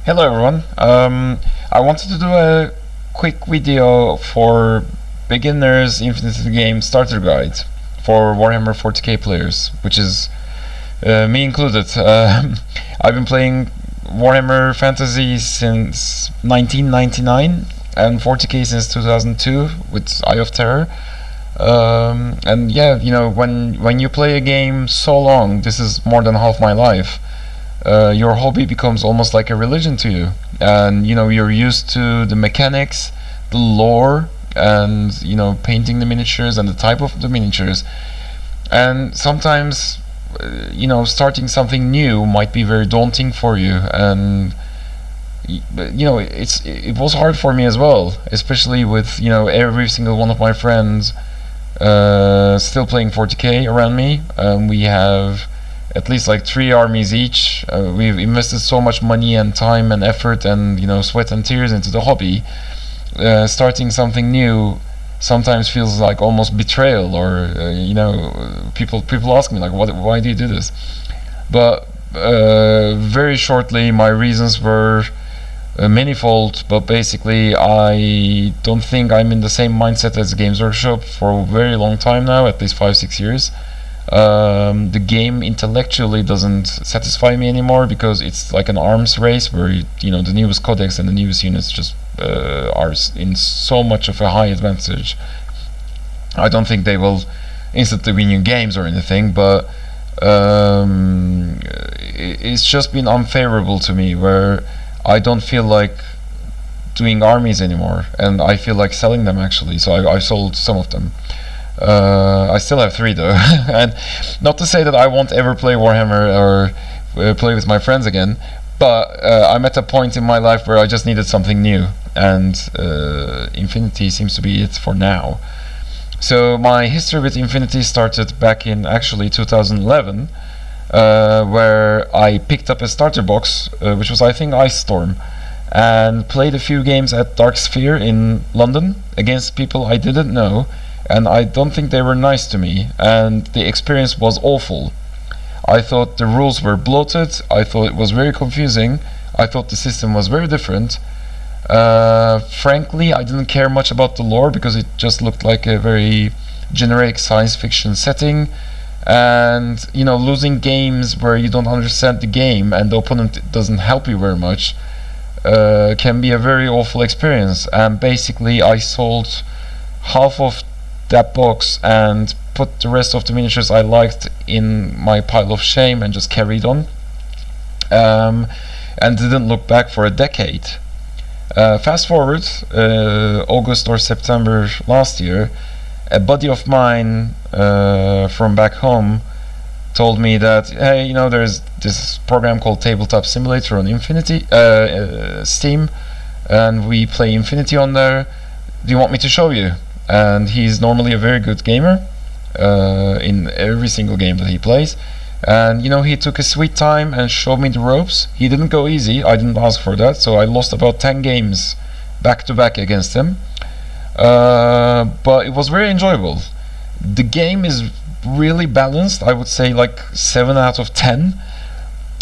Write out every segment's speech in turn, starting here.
Hello everyone. I wanted to do a quick video for beginners Infinity Game starter guide for Warhammer 40k players, which is me included. I've been playing Warhammer Fantasy since 1999 and 40k since 2002 with Eye of Terror. And yeah, when you play a game so long, this is more than half my life. Your hobby becomes almost like a religion to you, and you're used to the mechanics, the lore, and painting the miniatures and the type of the miniatures. And sometimes starting something new might be very daunting for you, and it was hard for me as well, especially with every single one of my friends still playing 40k around me. We have at least like 3 armies each. We've invested so much money and time and effort and sweat and tears into the hobby. Starting something new sometimes feels like almost betrayal, or people ask me like, why do you do this? But very shortly, my reasons were manifold, but basically I don't think I'm in the same mindset as Games Workshop for a very long time now, at least 5-6 years. The game intellectually doesn't satisfy me anymore, because it's like an arms race where the newest codex and the newest units just are in so much of a high advantage. I don't think they will instantly win you games or anything, but it's just been unfavorable to me, where I don't feel like doing armies anymore, and I feel like selling them actually. So I sold some of them. I still have 3 though. And not to say that I won't ever play Warhammer or play with my friends again, but I'm at a point in my life where I just needed something new, and Infinity seems to be it for now. So my history with Infinity started back in actually 2011, where I picked up a starter box, which was I think Ice Storm, and played a few games at Dark Sphere in London against people I didn't know, and I don't think they were nice to me, and the experience was awful. I thought the rules were bloated, I thought it was very confusing, I thought the system was very different. Frankly, I didn't care much about the lore, because it just looked like a very generic science fiction setting, and losing games where you don't understand the game and the opponent doesn't help you very much can be a very awful experience. And basically I sold half of that box and put the rest of the miniatures I liked in my pile of shame and just carried on, and didn't look back for a decade. Fast forward August or September last year, a buddy of mine from back home told me that, hey, there's this program called Tabletop Simulator on Steam, and we play Infinity on there. Do you want me to show you? And he's normally a very good gamer in every single game that he plays, and he took a sweet time and showed me the ropes. He didn't go easy, I didn't ask for that, so I lost about 10 games back to back against him, but it was very enjoyable. The game is really balanced, I would say like 7 out of 10.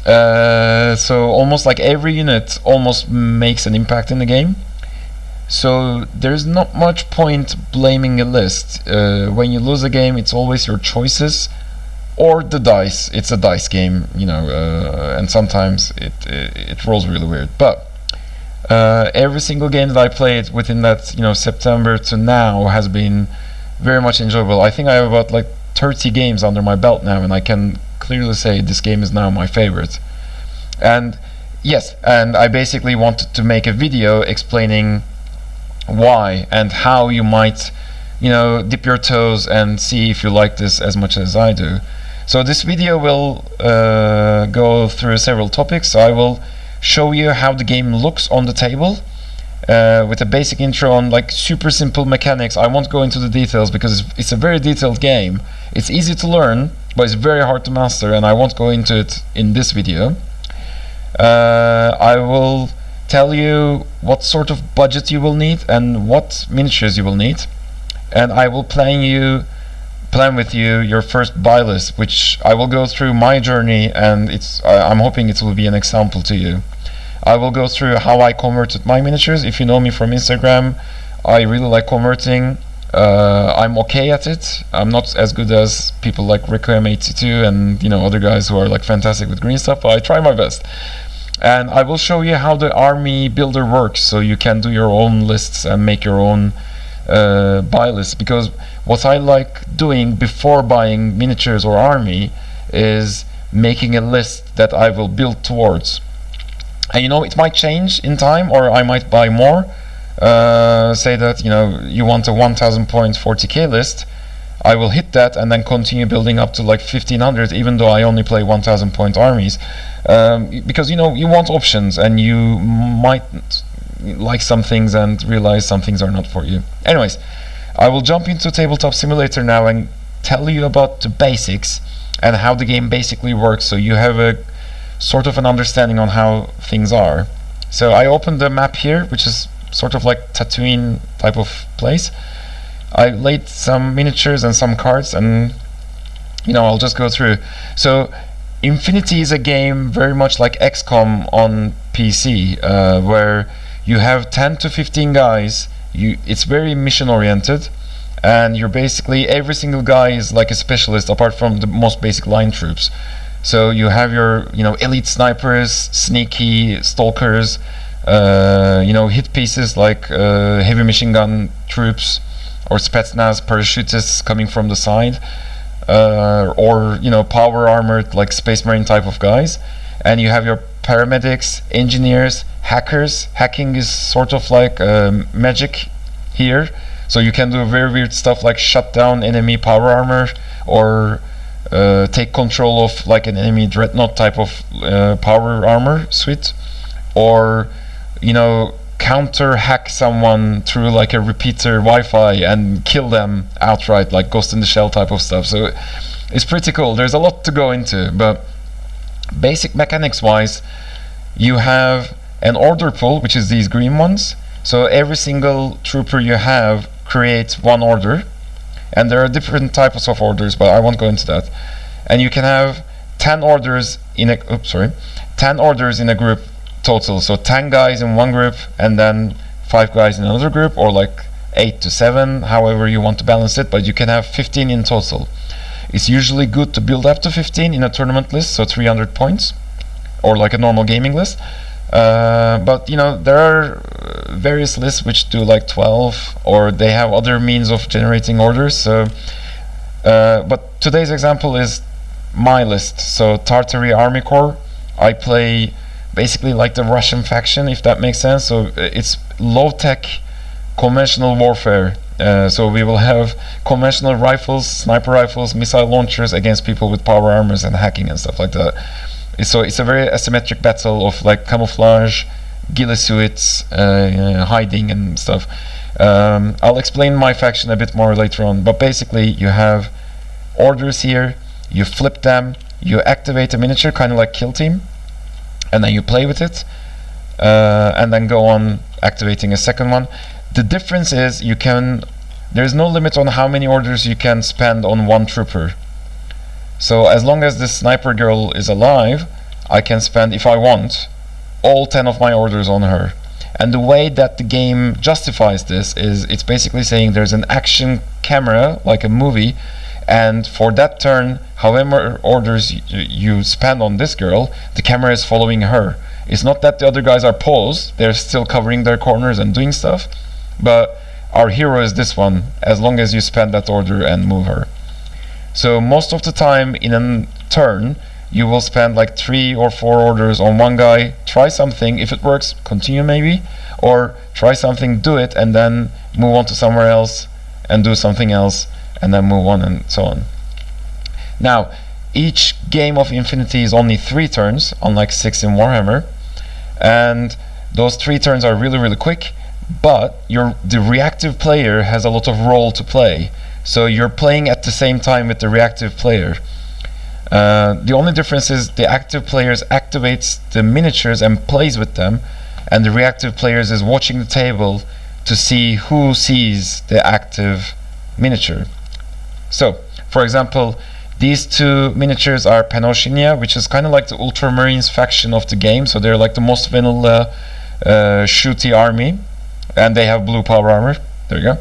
So almost like every unit almost makes an impact in the game. So there's not much point blaming a list. When you lose a game, it's always your choices or the dice. It's a dice game, and sometimes it rolls really weird. But every single game that I played within that September to now has been very much enjoyable. I think I have about like 30 games under my belt now, and I can clearly say this game is now my favorite. And yes, and I basically wanted to make a video explaining why and how you might dip your toes and see if you like this as much as I do. So this video will go through several topics. I will show you how the game looks on the table, with a basic intro on like super simple mechanics. I won't go into the details because it's a very detailed game. It's easy to learn, but it's very hard to master, and I won't go into it in this video. I will tell you what sort of budget you will need and what miniatures you will need, and I will plan with you your first buy list, which I will go through my journey, and I'm hoping it will be an example to you. I will go through how I converted my miniatures. If you know me from Instagram, I really like converting. I'm okay at it. I'm not as good as people like Rico-M82 and other guys who are like fantastic with green stuff, but I try my best. And I will show you how the army builder works, so you can do your own lists and make your own buy lists. Because what I like doing before buying miniatures or army is making a list that I will build towards. And it might change in time, or I might buy more. Say that you want a 1000 point 40k list, I will hit that and then continue building up to like 1500, even though I only play 1000 point armies, because you want options, and you might like some things and realize some things are not for you. Anyways, I will jump into Tabletop Simulator now and tell you about the basics and how the game basically works, so you have a sort of an understanding on how things are. So I opened the map here, which is sort of like Tatooine type of place. I laid some miniatures and some cards, and I'll just go through. So Infinity is a game very much like XCOM on PC, where you have 10 to 15 guys. It's very mission oriented, and you're basically, every single guy is like a specialist apart from the most basic line troops. So you have your elite snipers, sneaky stalkers, hit pieces like heavy machine gun troops, or Spetsnaz parachutists coming from the side, or power armored like Space Marine type of guys. And you have your paramedics, engineers, hackers. Hacking is sort of like magic here, so you can do very weird stuff like shut down enemy power armor, or take control of like an enemy dreadnought type of power armor suite, or counter hack someone through like a repeater Wi-Fi and kill them outright, like Ghost in the Shell type of stuff. So it's pretty cool. There's a lot to go into, but basic mechanics wise, you have an order pool, which is these green ones. So every single trooper you have creates one order, and there are different types of orders, but I won't go into that. And you can have 10 orders in a 10 orders in a group total. So 10 guys in one group, and then 5 guys in another group, or like 8 to 7, however you want to balance it, but you can have 15 in total. It's usually good to build up to 15 in a tournament list, so 300 points, or like a normal gaming list. But there are various lists which do like 12, or they have other means of generating orders. So but today's example is my list. So Tartary Army Corps, I play basically like the Russian faction, if that makes sense. So it's low-tech conventional warfare. So we will have conventional rifles, sniper rifles, missile launchers against people with power armors and hacking and stuff like that. So it's a very asymmetric battle of like camouflage, ghillie suits, hiding and stuff. I'll explain my faction a bit more later on, but basically you have orders here, you flip them, you activate a miniature, kind of like Kill Team, and then you play with it, and then go on activating a second one. The difference is there's no limit on how many orders you can spend on one trooper. So as long as this sniper girl is alive, I can spend, if I want, all 10 of my orders on her. And the way that the game justifies this is it's basically saying there's an action camera, like a movie, and for that turn, however orders you spend on this girl, the camera is following her. It's not that the other guys are paused, they're still covering their corners and doing stuff, but our hero is this one, as long as you spend that order and move her. So most of the time in a turn, you will spend like 3 or 4 orders on one guy, try something, if it works, continue maybe, or try something, do it, and then move on to somewhere else and do something else, and then move on, and so on. Now, each game of Infinity is only 3 turns, unlike 6 in Warhammer, and those 3 turns are really, really quick, but the reactive player has a lot of role to play. So you're playing at the same time with the reactive player. The only difference is the active players activates the miniatures and plays with them, and the reactive players is watching the table to see who sees the active miniature. So, for example, These two miniatures are Penoshinia, which is kind of like the Ultramarines faction of the game, so they're like the most vanilla shooty army, and they have blue power armor. There you go.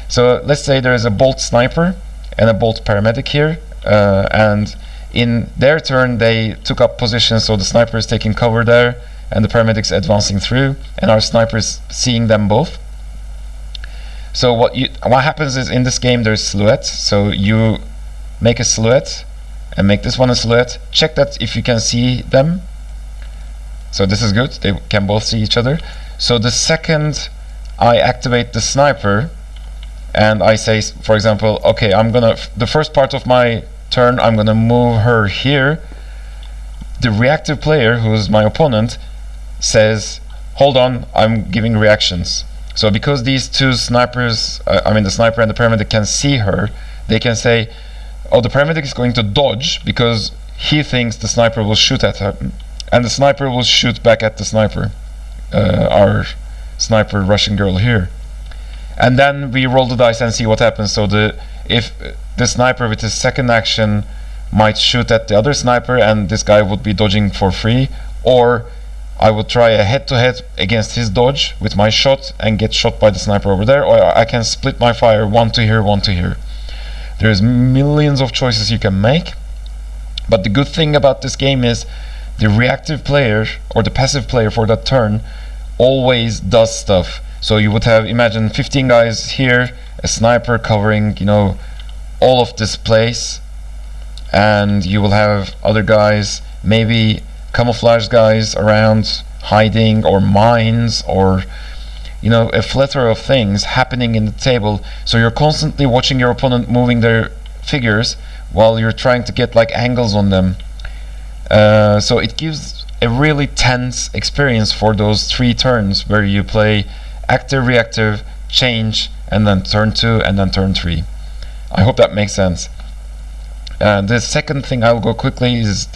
So let's say there is a bolt sniper and a bolt paramedic here, and in their turn they took up positions, so the sniper is taking cover there and the paramedics advancing through, and our sniper is seeing them both. So what happens is, in this game there's silhouette, so you make a silhouette and make this one a silhouette, check that if you can see them. So this is good, they can both see each other. So the second I activate the sniper and I say, for example, okay, the first part of my turn I'm gonna move her here, the reactive player, who's my opponent, says, hold on, I'm giving reactions. So because these two snipers, the sniper and the paramedic can see her, they can say, oh, the paramedic is going to dodge because he thinks the sniper will shoot at her, and the sniper will shoot back at the sniper, our sniper Russian girl here. And then we roll the dice and see what happens. So if the sniper with his second action might shoot at the other sniper and this guy would be dodging for free, or I would try a head-to-head against his dodge with my shot and get shot by the sniper over there, or I can split my fire, one to here, one to here. There's millions of choices you can make, but the good thing about this game is the reactive player or the passive player for that turn always does stuff. So you would have, imagine 15 guys here, a sniper covering, all of this place, and you will have other guys, maybe camouflage guys around hiding, or mines, or a plethora of things happening in the table. So you're constantly watching your opponent moving their figures while you're trying to get like angles on them. So it gives a really tense experience for those 3 turns where you play active, reactive, change, and then turn 2, and then turn 3. I hope that makes sense. The second thing I'll go quickly is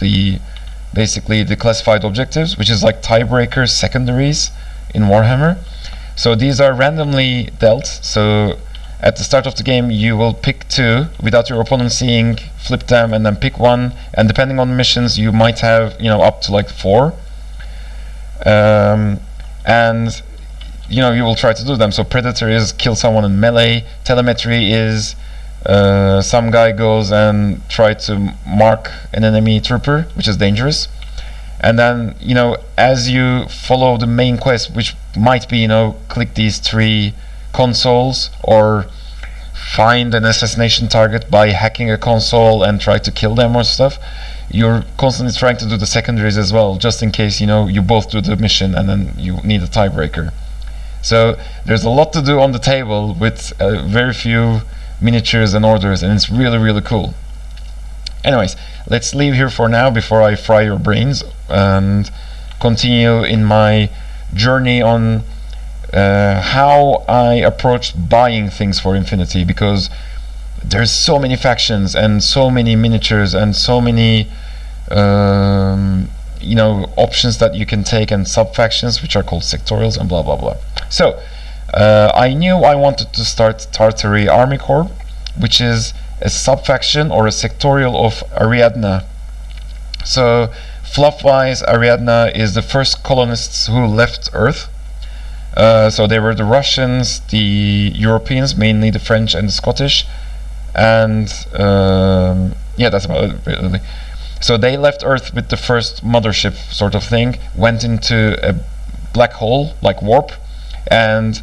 basically the classified objectives, which is like tiebreakers, secondaries in Warhammer. So these are randomly dealt. So at the start of the game you will pick 2 without your opponent seeing, flip them, and then pick 1, and depending on missions you might have up to like 4, and you will try to do them. So predator is kill someone in melee, telemetry is some guy goes and try to mark an enemy trooper, which is dangerous. And then as you follow the main quest, which might be click these 3 consoles, or find an assassination target by hacking a console and try to kill them or stuff, you're constantly trying to do the secondaries as well, just in case you both do the mission and then you need a tiebreaker. So there's a lot to do on the table with very few miniatures and orders, and it's really, really cool. Anyways, let's leave here for now before I fry your brains, and continue in my journey on how I approached buying things for Infinity, because there's so many factions and so many miniatures and so many options that you can take, and sub-factions which are called sectorials and blah blah blah. So I knew I wanted to start Tartary Army Corps, which is a sub-faction or a sectorial of Ariadna. So fluff-wise, Ariadna is the first colonists who left Earth. So they were the Russians, the Europeans, mainly the French and the Scottish, and yeah, that's about it really. So they left Earth with the first mothership sort of thing, went into a black hole, like warp, and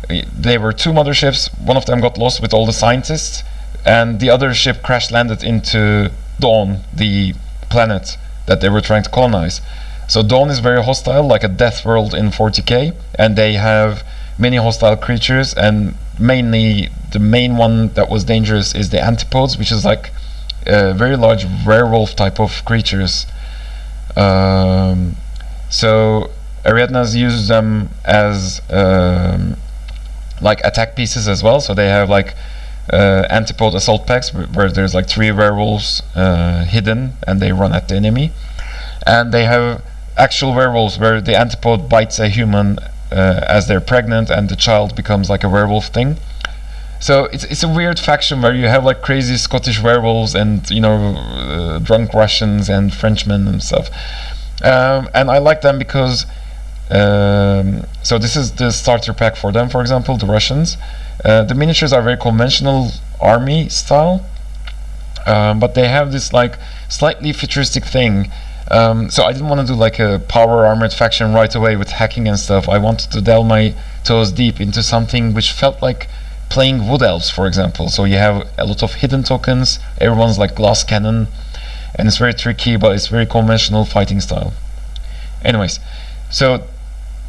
there were 2 motherships. One of them got lost with all the scientists, and the other ship crash landed into Dawn, the planet that they were trying to colonize. So Dawn is very hostile, like a death world in 40k, and they have many hostile creatures, and mainly the main one that was dangerous is the antipodes, which is like very large werewolf type of creatures. So Ariadnas use them as like attack pieces as well. So they have like antipode assault packs where there's like 3 werewolves hidden, and they run at the enemy. And they have actual werewolves where the antipode bites a human as they're pregnant, and the child becomes like a werewolf thing. So it's a weird faction where you have like crazy Scottish werewolves and drunk Russians and Frenchmen and stuff. And I like them because so this is the starter pack for them. For example, the Russians. The miniatures are very conventional army style, but they have this like slightly futuristic thing. So I didn't want to do like a power armored faction right away with hacking and stuff. I wanted to delve my toes deep into something which felt like playing Wood Elves, for example. So you have a lot of hidden tokens, everyone's like glass cannon, and it's very tricky, but it's very conventional fighting style. Anyways, so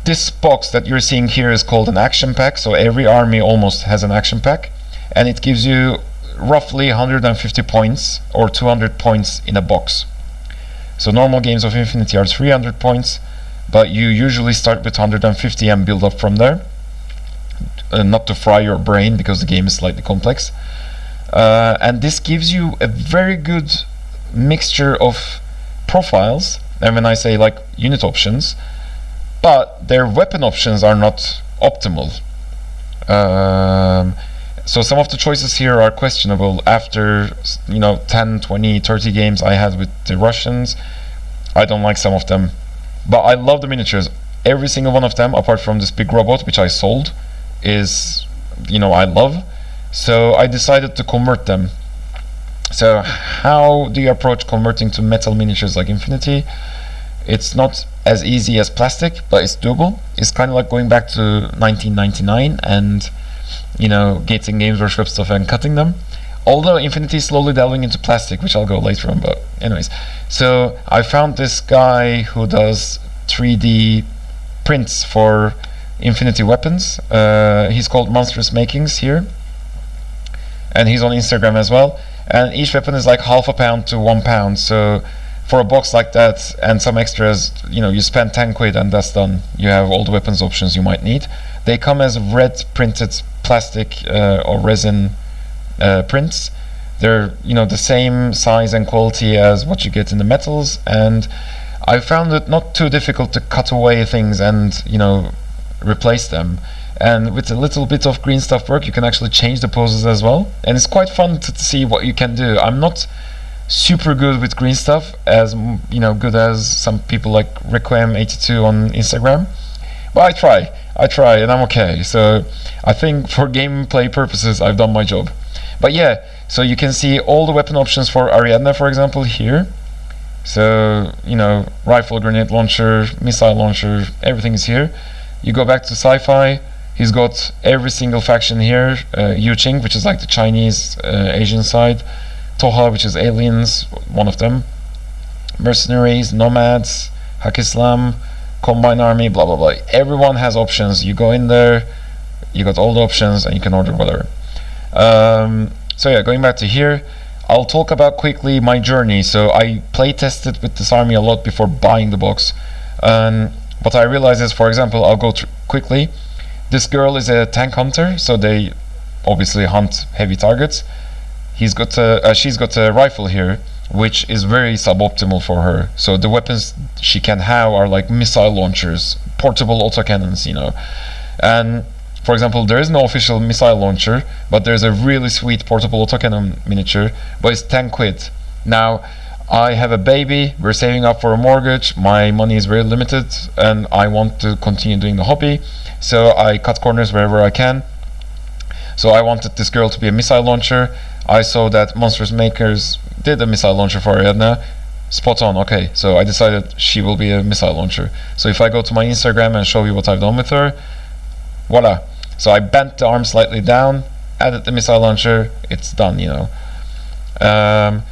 this box that you're seeing here is called an action pack. So every army almost has an action pack, and it gives you roughly 150 points or 200 points in a box. So normal games of Infinity are 300 points, but you usually start with 150 and build up from there. Not to fry your brain because the game is slightly complex. And this gives you a very good mixture of profiles, and when I say like unit options, but their weapon options are not optimal. So some of the choices here are questionable. After 10, 20, 30 games I had with the Russians, I don't like some of them, but I love the miniatures. Every single one of them, apart from this big robot which I sold, is I love. So I decided to convert them. So how do you approach converting to metal miniatures like Infinity? It's not as easy as plastic, but it's doable. It's kind of like going back to 1999 and getting Games Workshop stuff and cutting them. Although Infinity is slowly delving into plastic, which I'll go later on, but anyways. So I found this guy who does 3D prints for Infinity weapons. He's called Monstrous Makings here, and he's on Instagram as well. And each weapon is like £0.5 to £1. So for a box like that and some extras, you spend 10 quid and that's done. You have all the weapons options you might need. They come as red printed plastic or resin prints. They're the same size and quality as what you get in the metals, and I found it not too difficult to cut away things and replace them. And with a little bit of green stuff work, you can actually change the poses as well, and it's quite fun to see what you can do. I'm not super good with green stuff, as good as some people like Requiem82 on Instagram, but I try and I'm okay. So I think for gameplay purposes I've done my job. But yeah, so you can see all the weapon options for Ariadne, for example, here. So rifle, grenade launcher, missile launcher, everything is here. You go back to sci-fi, he's got every single faction here. Yuqing, which is like the Chinese Asian side. Toha, which is aliens, one of them. Mercenaries, nomads, Hak Islam, Combine Army, blah blah blah. Everyone has options. You go in there, you got all the options, and you can order whatever. So yeah, going back to here, I'll talk about quickly my journey. So I play tested with this army a lot before buying the box. What I realized is, for example, I'll go quickly. This girl is a tank hunter, so they obviously hunt heavy targets. She's got a rifle here, which is very suboptimal for her. So the weapons she can have are like missile launchers, portable autocannons, And for example, there is no official missile launcher, but there's a really sweet portable autocannon miniature, but it's 10 quid. Now, I have a baby, we're saving up for a mortgage, my money is very limited, and I want to continue doing the hobby, so I cut corners wherever I can. So I wanted this girl to be a missile launcher. I saw that Monsters Makers did a missile launcher for Ariadne. Spot on, okay, so I decided she will be a missile launcher. So if I go to my Instagram and show you what I've done with her, voila. So I bent the arm slightly down, added the missile launcher, it's done,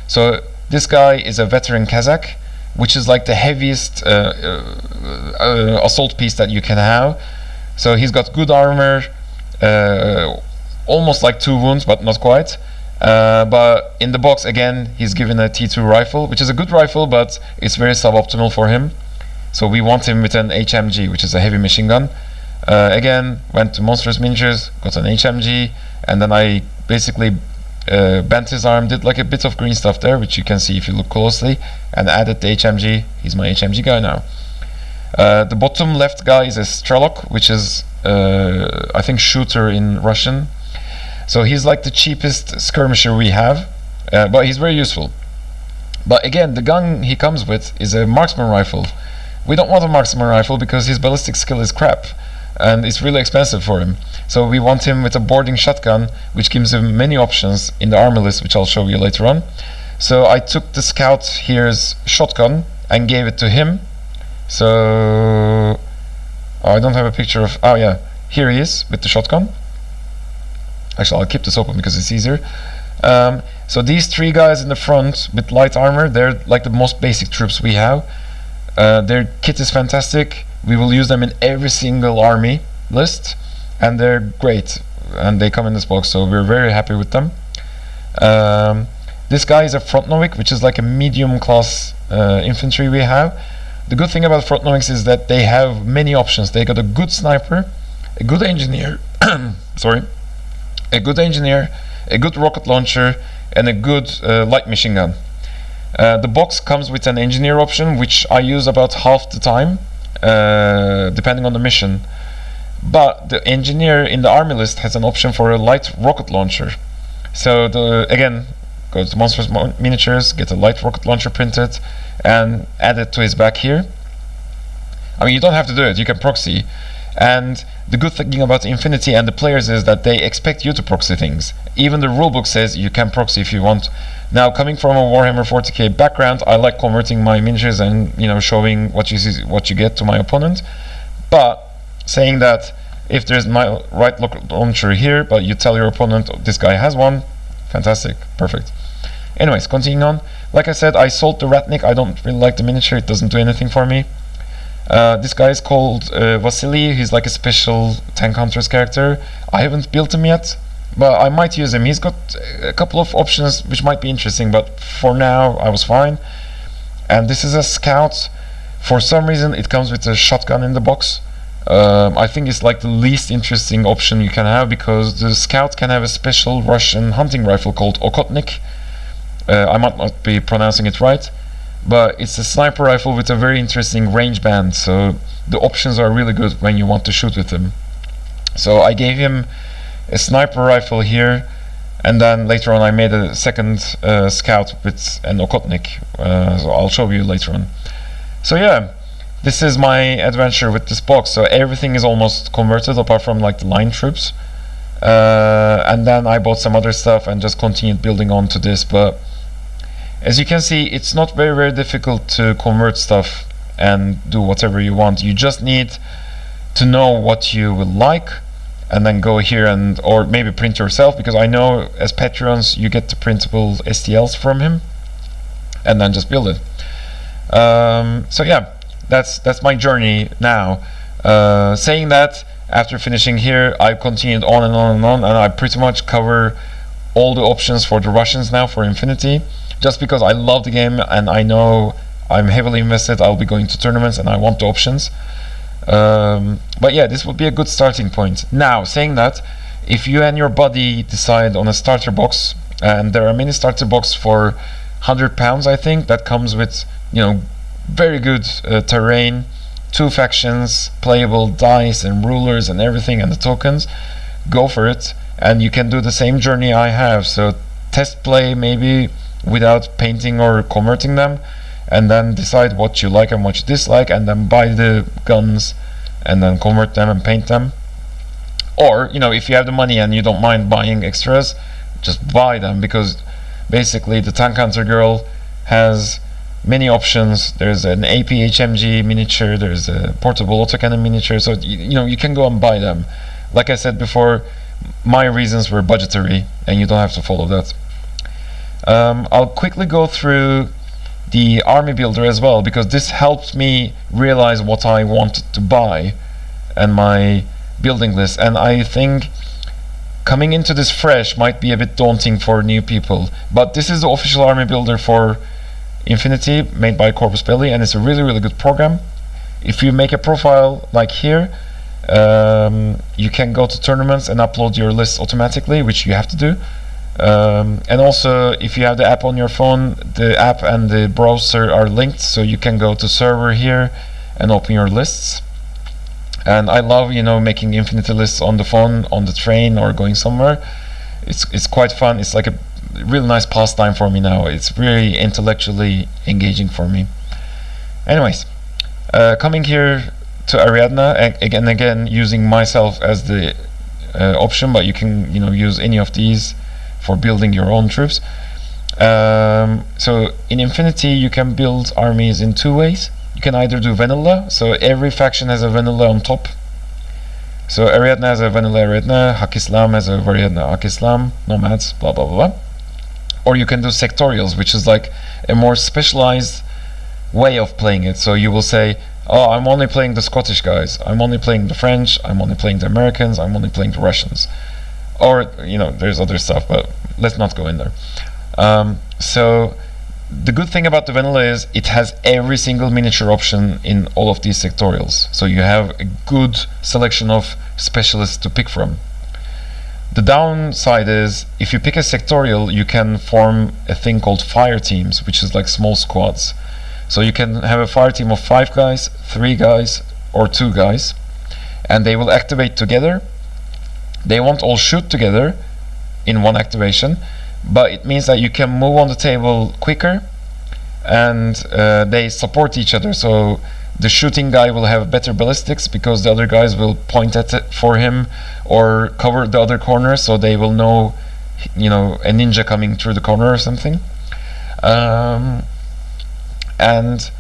So this guy is a veteran Kazakh, which is like the heaviest assault piece that you can have. So he's got good armor, almost like 2 wounds, but not quite. But in the box, again, he's given a T2 rifle, which is a good rifle, but it's very suboptimal for him. So we want him with an HMG, which is a heavy machine gun. Again, went to Monstrous Miniatures, got an HMG, and then I basically bent his arm, did like a bit of green stuff there, which you can see if you look closely, and added the HMG. He's my HMG guy now. The bottom left guy is a Sherlock, which is I think shooter in Russian. So he's like the cheapest skirmisher we have, but he's very useful. But again, the gun he comes with is a marksman rifle. We don't want a marksman rifle because his ballistic skill is crap, and it's really expensive for him. So we want him with a boarding shotgun, which gives him many options in the armor list, which I'll show you later on. So I took the scout here's shotgun and gave it to him. So I don't have a picture of, oh yeah, here he is with the shotgun. Actually, I'll keep this open because it's easier. So these three guys in the front with light armor, they're like the most basic troops we have. Their kit is fantastic. We will use them in every single army list, and they're great, and they come in this box, so we're very happy with them. This guy is a Frontnovic, which is like a medium class infantry we have. The good thing about Frontnovics is that they have many options. They got a good sniper, a good engineer, sorry, a good engineer, a good rocket launcher, and a good light machine gun. The box comes with an engineer option, which I use about half the time, depending on the mission. But the engineer in the army list has an option for a light rocket launcher. So again, go to Monsters Miniatures, get a light rocket launcher printed, and add it to his back here. I mean, you don't have to do it, you can proxy. And the good thing about Infinity and the players is that they expect you to proxy things. Even the rulebook says you can proxy if you want. Now, coming from a Warhammer 40k background, I like converting my miniatures and showing what you get to my opponent. But saying that if there's my right launcher here, but you tell your opponent this guy has one, fantastic, perfect. Anyways, continuing on. Like I said, I sold the Ratnik. I don't really like the miniature, it doesn't do anything for me. This guy is called Vasily. He's like a special tank hunters character. I haven't built him yet, but I might use him. He's got a couple of options which might be interesting, but for now I was fine. And this is a scout. For some reason it comes with a shotgun in the box. I think it's like the least interesting option you can have, because the scout can have a special Russian hunting rifle called Okotnik. I might not be pronouncing it right, but it's a sniper rifle with a very interesting range band, so the options are really good when you want to shoot with them. So I gave him a sniper rifle here, and then later on I made a second scout with an Okotnik, so I'll show you later on. So yeah, this is my adventure with this box. So everything is almost converted apart from like the line troops, and then I bought some other stuff and just continued building on to this. But as you can see, it's not very difficult to convert stuff and do whatever you want. You just need to know what you will like, and then go here and or maybe print yourself, because I know as Patreons you get the printable STLs from him, and then just build it. So yeah, that's my journey now. Saying that, after finishing here, I continued on and on and on, and I pretty much cover all the options for the Russians now for Infinity, just because I love the game and I know I'm heavily invested. I'll be going to tournaments and I want the options. But yeah, this would be a good starting point. Now, saying that, if you and your buddy decide on a starter box, and there are many starter boxes for £100, I think, that comes with very good terrain, 2 factions, playable dice and rulers and everything, and the tokens, go for it. And you can do the same journey I have, so test play maybe without painting or converting them, and then decide what you like and what you dislike, and then buy the guns and then convert them and paint them. Or if you have the money and you don't mind buying extras, just buy them, because basically the Tank Hunter girl has many options. There's an AP HMG miniature, there's a portable autocannon miniature, so you can go and buy them. Like I said before, my reasons were budgetary, and you don't have to follow that. I'll quickly go through the army builder as well, because this helped me realize what I wanted to buy and my building list. And I think coming into this fresh might be a bit daunting for new people, but this is the official army builder for Infinity, made by Corpus Belli, and it's a really good program. If you make a profile like here, you can go to tournaments and upload your list automatically, which you have to do. And also, if you have the app on your phone, the app and the browser are linked, so you can go to server here and open your lists. And I love making Infinity lists on the phone, on the train, or going somewhere. it's quite fun. It's like a really nice pastime for me now. It's really intellectually engaging for me. Anyways, coming here to Ariadna, again using myself as the option, but you can use any of these for building your own troops. So in Infinity you can build armies in two ways. You can either do vanilla, so every faction has a vanilla on top. So Ariadna has a vanilla Ariadna, Hakislam has a Ariadna Hakislam, nomads, blah blah blah. Or you can do sectorials, which is like a more specialized way of playing it. So you will say, oh, I'm only playing the Scottish guys, I'm only playing the French, I'm only playing the Americans, I'm only playing the Russians. Or, there's other stuff, but let's not go in there. So the good thing about the vanilla is it has every single miniature option in all of these sectorials. So you have a good selection of specialists to pick from. The downside is if you pick a sectorial, you can form a thing called fire teams, which is like small squads. So you can have a fire team of 5 guys, 3 guys, or 2 guys, and they will activate together. They won't all shoot together in one activation, but it means that you can move on the table quicker, and they support each other. So the shooting guy will have better ballistics because the other guys will point at it for him or cover the other corner, so they will know, a ninja coming through the corner or something. And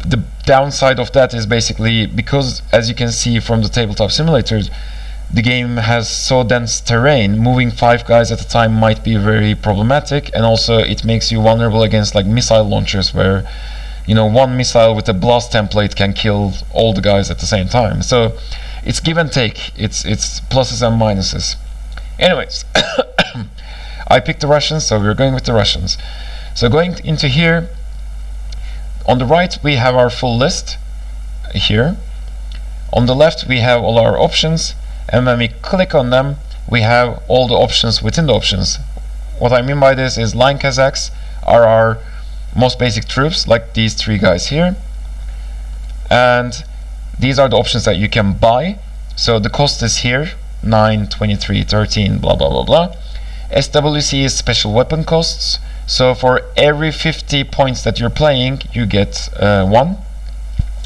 the downside of that is basically because, as you can see from the Tabletop Simulator, the game has so dense terrain, moving 5 guys at a time might be very problematic, and also it makes you vulnerable against like missile launchers where one missile with a blast template can kill all the guys at the same time. So it's give and take, it's pluses and minuses. Anyways, I picked the Russians, so we're going with the Russians. So going into here, on the right we have our full list here. On the left we have all our options, and when we click on them we have all the options within the options. What I mean by this is line Kazakhs are our most basic troops, like these 3 guys here, and these are the options that you can buy. So the cost is here 9, 23, 13, blah blah blah blah. SWC is special weapon costs. So for every 50 points that you're playing you get 1.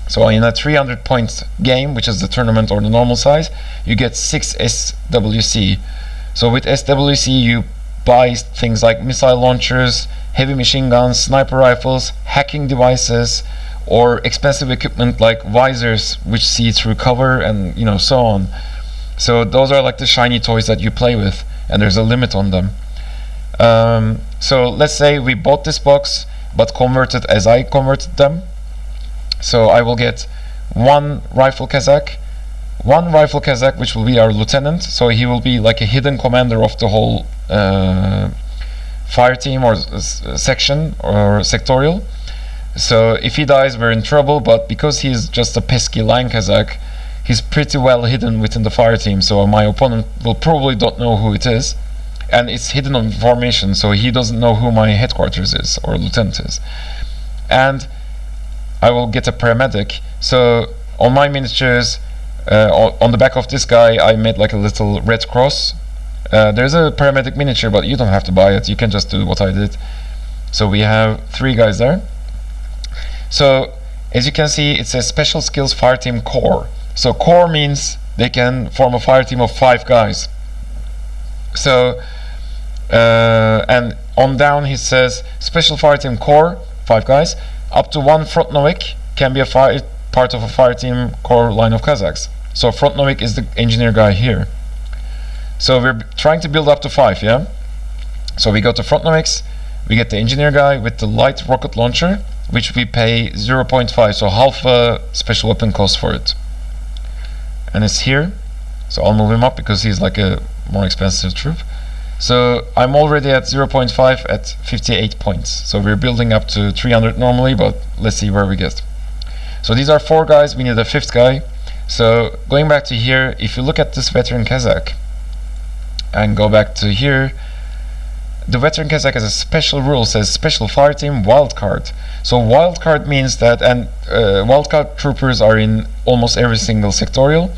So in a 300 point game, which is the tournament or the normal size, you get 6 SWC. So with SWC you buy things like missile launchers, heavy machine guns, sniper rifles, hacking devices, or expensive equipment like visors which see through cover, and so on. So those are like the shiny toys that you play with, and there's a limit on them. So let's say we bought this box but converted as I converted them. So I will get 1 rifle Kazakh, which will be our lieutenant, so he will be like a hidden commander of the whole fire team or section or sectorial. So if he dies we're in trouble, but because he's just a pesky line Kazakh, he's pretty well hidden within the fire team, so my opponent will probably don't know who it is, and it's hidden on formation, so he doesn't know who my headquarters is or lieutenant is. And I will get a paramedic. So on my miniatures, on the back of this guy I made like a little red cross. There's a paramedic miniature, but you don't have to buy it, you can just do what I did. So we have 3 guys there. So as you can see, it says special skills fire team core. So core means they can form a fire team of 5 guys. So and on down he says special fire team core, 5 guys, up to 1 Front-Novik can be a part of a fire team core line of Kazakhs. So Front-Novik is the engineer guy here. So we're trying to build up to 5, yeah? So we go to Front-Noviks, we get the engineer guy with the light rocket launcher, which we pay 0.5, so half a special weapon cost for it. And it's here, so I'll move him up because he's like a more expensive troop. So I'm already at 0.5 at 58 points. So we're building up to 300 normally, but let's see where we get. So these are 4 guys, we need a 5th guy. So going back to here, if you look at this veteran Kazakh and go back to here, the veteran Kazakh has a special rule, says special fire team wildcard. So wildcard means that, and wildcard troopers are in almost every single sectorial.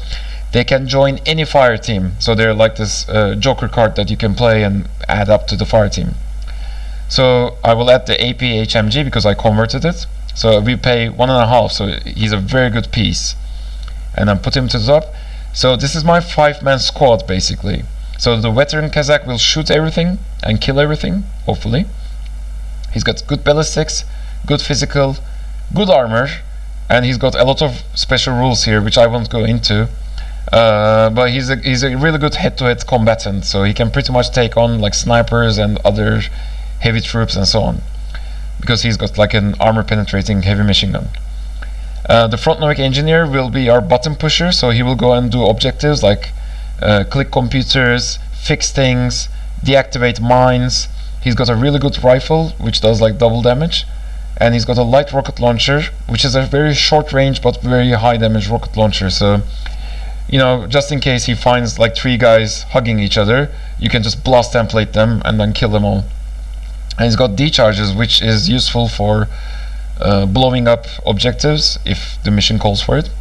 they can join any fire team. So they're like this Joker card that you can play and add up to the fire team. So I will add the AP HMG because I converted it. So we pay 1.5, so he's a very good piece. And then put him to the top. So this is my 5-man squad basically. So the veteran Kazakh will shoot everything and kill everything, hopefully. He's got good ballistics, good physical, good armor, and he's got a lot of special rules here which I won't go into. But he's a really good head-to-head combatant, so he can pretty much take on like snipers and other heavy troops and so on, because he's got like an armor-penetrating heavy machine gun. The front-loading engineer will be our button pusher, so he will go and do objectives like click computers, fix things, deactivate mines. He's got a really good rifle which does like double damage, and he's got a light rocket launcher which is a very short range but very high damage rocket launcher. So you know, just in case he finds like 3 guys hugging each other, you can just blast template them and then kill them all. And he's got D-charges, which is useful for blowing up objectives if the mission calls for it.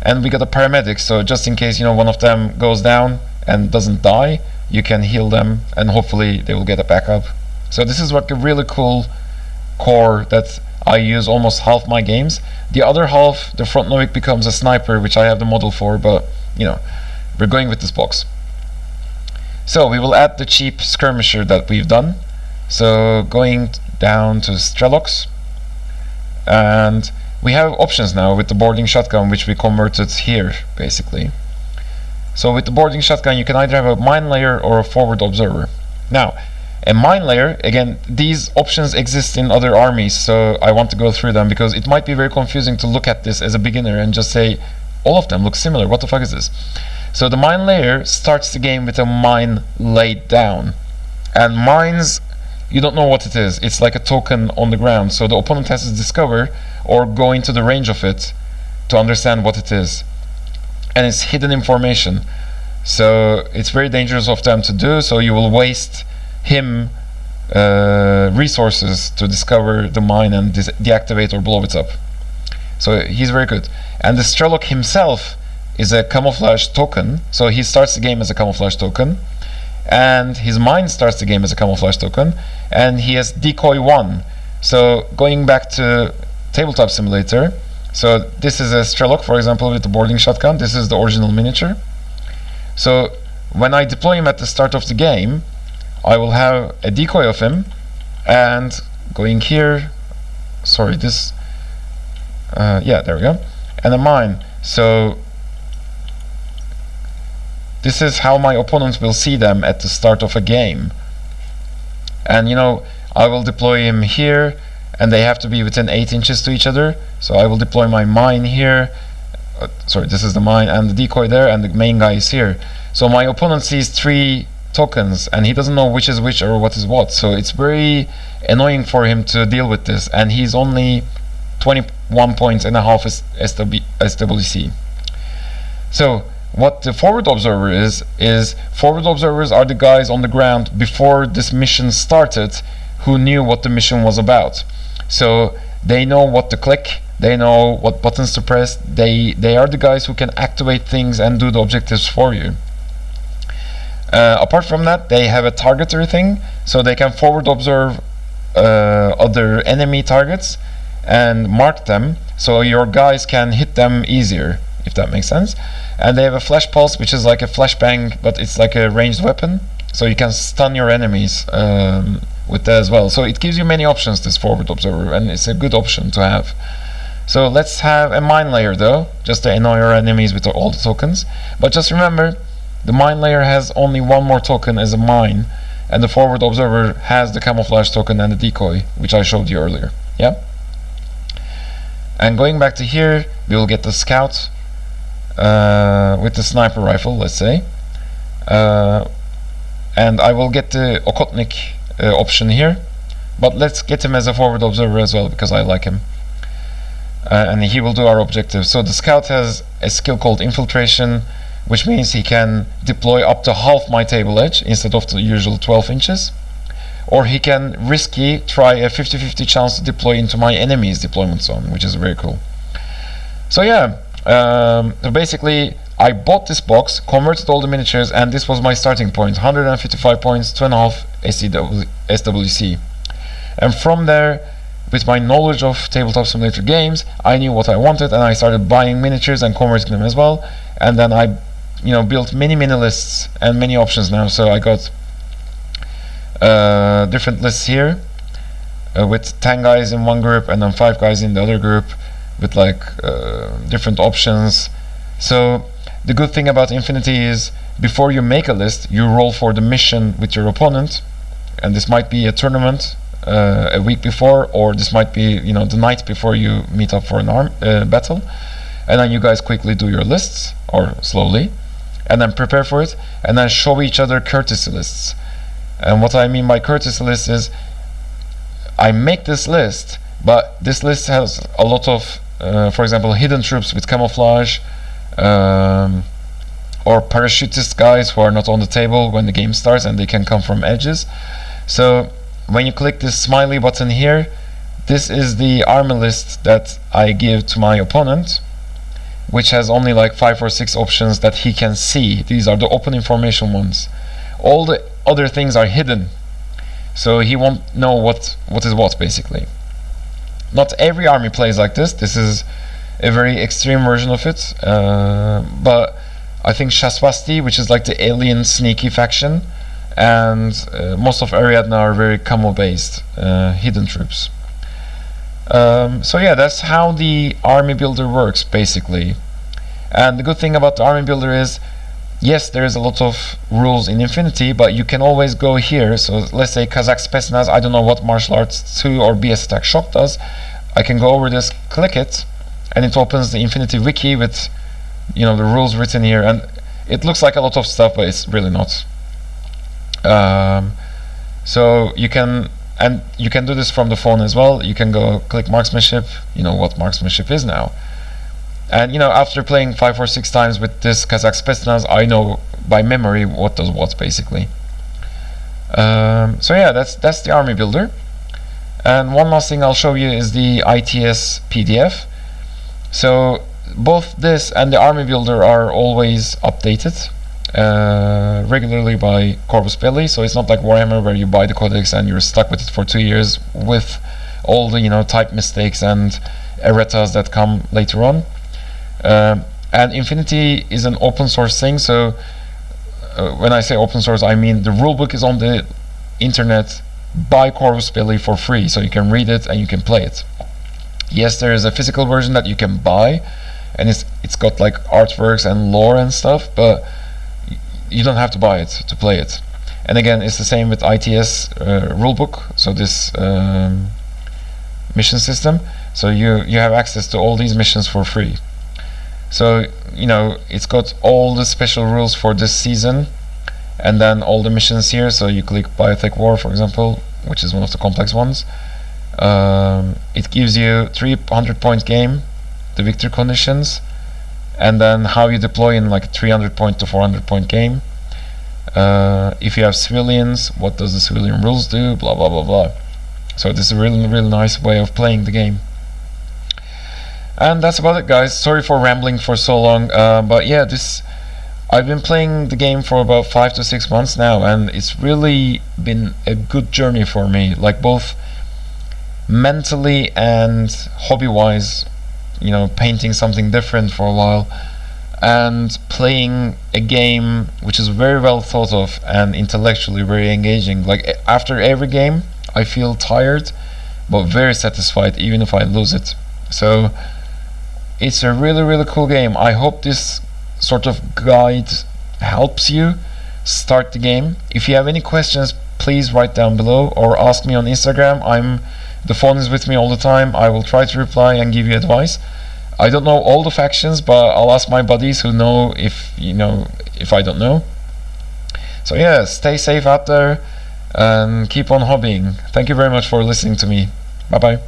And we got a paramedic, so just in case, you know, one of them goes down and doesn't die, you can heal them and hopefully they will get a backup. So this is like a really cool core that I use almost half my games. The other half, the front Novik becomes a sniper, which I have the model for, but you know, we're going with this box. So we will add the cheap skirmisher that we've done. So going down to Sherlock's, and we have options now with the boarding shotgun, which we converted here basically. So with the boarding shotgun you can either have a mine layer or a forward observer. Now a mine layer, again, these options exist in other armies, so I want to go through them because it might be very confusing to look at this as a beginner and just say all of them look similar, what the fuck is this? So the mine layer starts the game with a mine laid down, and mines, you don't know what it is. It's like a token on the ground, so the opponent has to discover or go into the range of it to understand what it is. And it's hidden information, so it's very dangerous of them to do, so you will waste him resources to discover the mine and deactivate or blow it up. So he's very good. And the Sherlock himself is a camouflage token, so he starts the game as a camouflage token, and his mine starts the game as a camouflage token, and he has decoy 1. So going back to Tabletop Simulator, so this is a Sherlock, for example, with the boarding shotgun. This is the original miniature. So when I deploy him at the start of the game, I will have a decoy of him, and going here, sorry, this, yeah, there we go, and a mine. So this is how my opponents will see them at the start of a game. And you know, I will deploy him here, and they have to be within 8 inches to each other. So I will deploy my mine here, sorry, this is the mine, and the decoy there, and the main guy is here. So my opponent sees 3 tokens and he doesn't know which is which or what is what, so it's very annoying for him to deal with this, and he's only 21 points and a half SWC. So what the forward observer is forward observers are the guys on the ground before this mission started who knew what the mission was about. So they know what to click, they know what buttons to press, they are the guys who can activate things and do the objectives for you. Apart from that, they have a targeter thing, so they can forward observe other enemy targets and mark them, so your guys can hit them easier, if that makes sense. And they have a flash pulse, which is like a flashbang, but it's like a ranged weapon, so you can stun your enemies with that as well. So it gives you many options, this forward observer, and it's a good option to have. So let's have a mine layer though, just to annoy our enemies with all the tokens. But just remember, the mine layer has only 1 more token as a mine, and the forward observer has the camouflage token and the decoy, which I showed you earlier. Yeah. And going back to here, we will get the scout with the sniper rifle, let's say, and I will get the Okotnik option here, but let's get him as a forward observer as well because I like him, and he will do our objective. So the scout has a skill called infiltration, which means he can deploy up to half my table edge instead of the usual 12 inches. Or he can risky try a 50-50 chance to deploy into my enemy's deployment zone, which is very cool. So yeah, so basically I bought this box, converted all the miniatures, and this was my starting point, 155 points, 2.5 SWC. And from there, with my knowledge of Tabletop Simulator games, I knew what I wanted, and I started buying miniatures and converting them as well. And then I, built many lists and many options now. So I got different lists here with 10 guys in one group and then 5 guys in the other group with like different options. So the good thing about Infinity is before you make a list, you roll for the mission with your opponent, and this might be a tournament a week before, or this might be the night before you meet up for an battle, and then you guys quickly do your lists, or slowly, and then prepare for it, and then show each other courtesy lists. And what I mean by courtesy list is I make this list, but this list has a lot of for example, hidden troops with camouflage, or parachutist guys who are not on the table when the game starts and they can come from edges. So when you click this smiley button here, this is the army list that I give to my opponent, which has only like 5 or 6 options that he can see. These are the open information ones. All the other things are hidden, so he won't know what is what, basically. Not every army plays like this. This is a very extreme version of it, but I think Shaswasti, which is like the alien sneaky faction, and most of Ariadna are very camo based hidden troops. So yeah, that's how the army builder works, basically. And the good thing about the army builder is, yes, there is a lot of rules in Infinity, but you can always go here. So let's say Kazakh Spetsnaz, I don't know what Martial Arts 2 or BS Attack Shock does. I can go over this, click it, and it opens the Infinity Wiki with the rules written here, and it looks like a lot of stuff, but it's really not. So you can do this from the phone as well. You can go click marksmanship, what marksmanship is now. And after playing 5 or 6 times with this Kazakh Spetsnaz, I know by memory what does what, basically. So yeah, that's the army builder. And one last thing I'll show you is the ITS PDF. So both this and the army builder are always updated regularly by Corvus Belli. So it's not like Warhammer where you buy the codex and you're stuck with it for 2 years with all the type mistakes and erratas that come later on. And Infinity is an open source thing, so when I say open source, I mean the rulebook is on the internet by Corvus Belli for free, so you can read it and you can play it. Yes, there is a physical version that you can buy, and it's got like artworks and lore and stuff, but you don't have to buy it to play it. And again, it's the same with ITS rulebook, so this mission system, so you have access to all these missions for free. So it's got all the special rules for this season, and then all the missions here. So you click Biotech War, for example, which is one of the complex ones. It gives you 300-point game, the victory conditions, and then how you deploy in like 300-point to 400-point game. If you have civilians, what does the civilian rules do? Blah blah blah blah. So this is a really nice way of playing the game. And that's about it, guys. Sorry for rambling for so long, but yeah, I've been playing the game for about 5 to 6 months now, and it's really been a good journey for me, like both mentally and hobby-wise, painting something different for a while, and playing a game which is very well thought of and intellectually very engaging. Like after every game, I feel tired, but very satisfied, even if I lose it. So it's a really cool game. I hope this sort of guide helps you start the game. If you have any questions, please write down below or ask me on Instagram. The phone is with me all the time. I will try to reply and give you advice. I don't know all the factions, but I'll ask my buddies who know if I don't know. So yeah, stay safe out there and keep on hobbying. Thank you very much for listening to me. Bye bye.